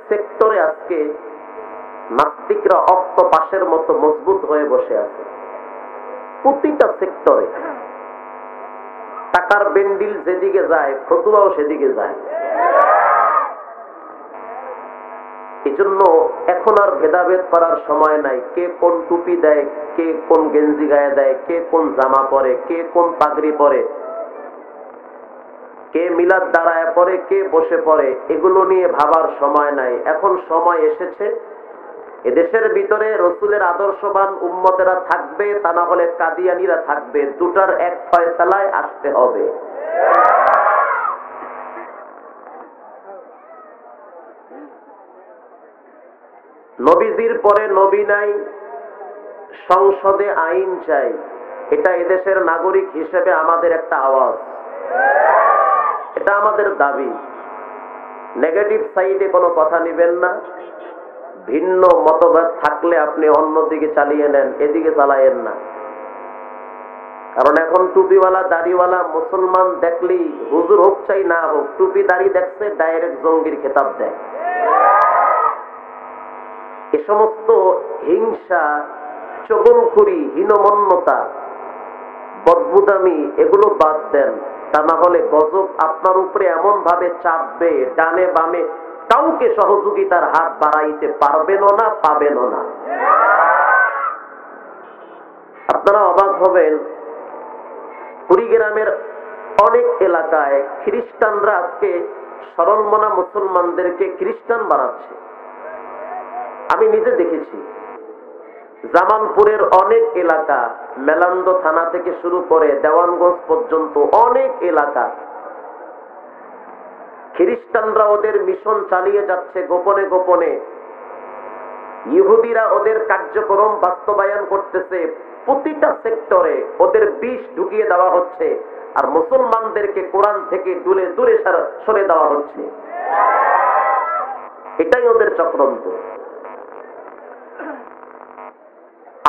সেক্টরে আজকে নাস্তিকরা অক্টোপাসের মতো মজবুত হয়ে বসে আছে। প্রতিটা সেক্টরে টাকার বেন্ডিল যেদিকে যায়, ফতুয়াও সেদিকে যায়। এই জন্য এখন আর ভেদাভেদ করার সময় নাই। কে কোন টুপি দেয়, কে কোন গেঞ্জি গায়ে দেয়, কে কোন জামা পরে, কে কোন পাগড়ি পরে, কে মিলাদ দাঁড়ায় পরে, কে বসে পড়ে, এগুলো নিয়ে ভাবার সময় নাই। এখন সময় এসেছে এদেশের ভিতরে রসুলের আদর্শবান উম্মতেরা থাকবে, তা না হলে কাদিয়ানীরা থাকবে। দুটার এক ফয়সালায় আসতে হবে। নবীজির পরে নবী নাই, সংসদে আইন চাই, এটা এদেশের নাগরিক হিসেবে আমাদের একটা আওয়াজ, এটা আমাদের দাবি। নেগেটিভ সাইডে কোনো কথা নেবেন না। ভিন্ন মতভেদ থাকলে আপনি অন্যদিকে চালিয়ে নেন, এদিকে চালায়েন না। কারণ এখন টুপিওয়ালা দাড়িওয়ালা মুসলমান দেখলেই, হুজুর হোক চাই না হোক, টুপি দাড়ি দেখছে ডাইরেক্ট জঙ্গির খেতাব দেয়। এ সমস্ত হিংসা, চগলখুরি, হীনমন্যতা, বদবুদামি এগুলো বাদ দেন। তা না হলে গজব আপনার উপরে এমন ভাবে চাপবে, ডানে বামে কাউকে সহযোগিতার হাত বাড়াইতে পারবেনও না, পাবেনও না। আপনারা অবাক হবেন, কুড়িগ্রামের অনেক এলাকায় খ্রিস্টানরা আজকে সরলমনা মুসলমানদেরকে খ্রিস্টান বানাচ্ছে। আমি নিজে দেখেছি। জামালপুরের অনেক এলাকা, মেলান্দ থানা থেকে শুরু করে দেওয়ানগঞ্জ পর্যন্ত অনেক এলাকা খ্রিস্টানরা ওদের মিশন চালিয়ে যাচ্ছে গোপনে গোপনে। ইহুদিরা ওদের কার্যক্রম বাস্তবায়ন করতেছে। প্রতিটা সেক্টরে ওদের বিষ ঢুকিয়ে দেওয়া হচ্ছে, আর মুসলমানদেরকে কোরআন থেকে দূরে দূরে সরে দেওয়া হচ্ছে। এটাই ওদের চক্রান্ত।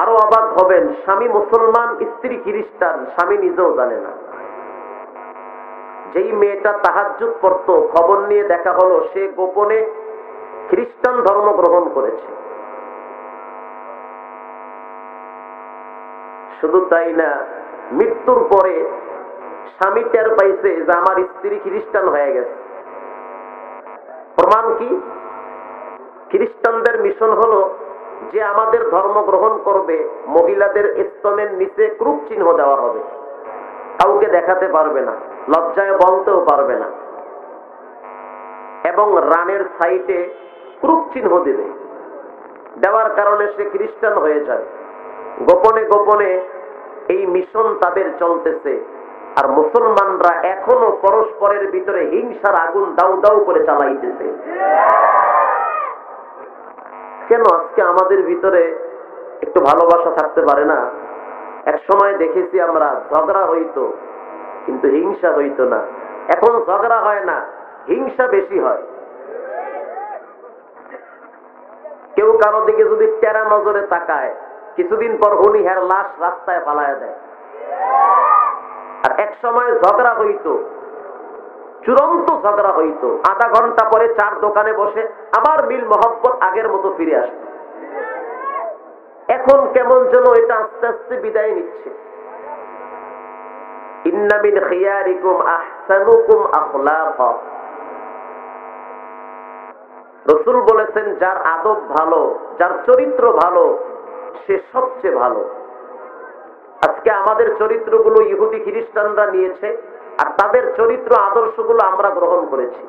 আরো অবাক হবেন, স্বামী মুসলমান, স্ত্রী খ্রিস্টান, স্বামী নিজেও জানে না। যেই মেয়েটা তাহাজ্জুদ পড়তো, খবর নিয়ে দেখা হলো সে গোপনে খ্রিস্টান ধর্ম গ্রহণ করেছে। শুধু তাই না, মৃত্যুর পরে স্বামী টের পাইছে যে আমার স্ত্রী খ্রিস্টান হয়ে গেছে। প্রমাণ কি? খ্রিস্টানদের মিশন হলো যে আমাদের ধর্ম গ্রহণ করবে, মহিলাদের স্তনের নিচে ক্রুশ চিহ্ন দেওয়া হবে, কাউকে দেখাতে পারবে না, লজ্জায় বলতেও পারবে না, এবং রানের সাইটে ক্রুশ চিহ্ন দেবে। দেওয়ার কারণে সে খ্রিস্টান হয়ে যায়। গোপনে গোপনে এই মিশন তাদের চলতেছে। আর মুসলমানরা এখনো পরস্পরের ভিতরে হিংসার আগুন দাউ দাউ করে চালাইতেছে। কেন আজকে আমাদের ভিতরে একটু ভালোবাসা থাকতে পারে না? এক সময় দেখেছি আমরা, ঝগড়া হইতো কিন্তু হিংসা হইতো না। এখন ঝগড়া হয় না, হিংসা বেশি হয়। কেউ কারো দিকে যদি টেরা নজরে তাকায়, কিছুদিন পর উনি হের লাশ রাস্তায় ফালায় দেয়। আর এক সময় ঝগড়া হইতো, চূড়ান্ত ঝগড়া হইতো, আধা ঘন্টা পরে চার দোকানে বসে আবার মিল মহব্বত আগের মতো ফিরে আসে। এখন কেমন যেন এটা আস্তে আস্তে বিদায় নিচ্ছে। ইন্না মিন খিয়ারিকুম আহসানুকুম আখলাকা। রাসূল বলেছেন, যার আদব ভালো, যার চরিত্র ভালো, সে সবচেয়ে ভালো। আজকে আমাদের চরিত্রগুলো ইহুদি খ্রিস্টানরা নিয়েছে, আর তাদের চরিত্র আদর্শগুলো আমরা গ্রহণ করেছি।